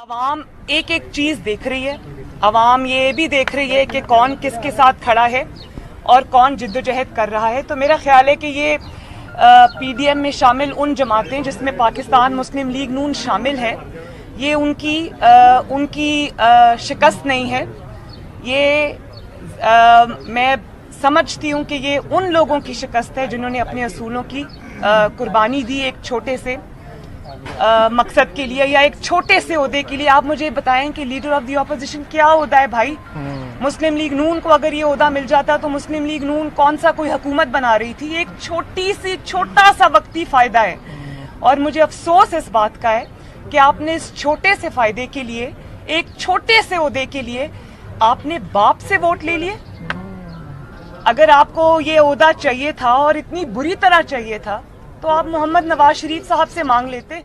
عوام ایک ایک چیز دیکھ رہی ہے. عوام یہ بھی دیکھ رہی ہے کہ کون کس کے ساتھ کھڑا ہے اور کون جدوجہد کر رہا ہے. تو میرا خیال ہے کہ یہ پی ڈی ایم میں شامل ان جماعتیں جس میں پاکستان مسلم لیگ نون شامل ہے، یہ ان کی شکست نہیں ہے. یہ میں سمجھتی ہوں کہ یہ ان لوگوں کی شکست ہے جنہوں نے اپنے اصولوں کی قربانی دی ایک چھوٹے سے مقصد کے لیے یا ایک چھوٹے سے عہدے کے لیے. آپ مجھے بتائیں کہ لیڈر آف دی اپوزیشن کیا عہدہ ہے بھائی؟ مسلم لیگ نون کو اگر یہ عہدہ مل جاتا تو مسلم لیگ نون کون سا کوئی حکومت بنا رہی تھی؟ ایک چھوٹا سا وقتی فائدہ ہے. اور مجھے افسوس اس بات کا ہے کہ آپ نے اس چھوٹے سے فائدے کے لیے، ایک چھوٹے سے عہدے کے لیے آپ نے باپ سے ووٹ لے لیے. اگر آپ کو یہ عہدہ چاہیے تھا اور اتنی بری طرح چاہیے تھا تو آپ محمد نواز شریف صاحب سے مانگ لیتے.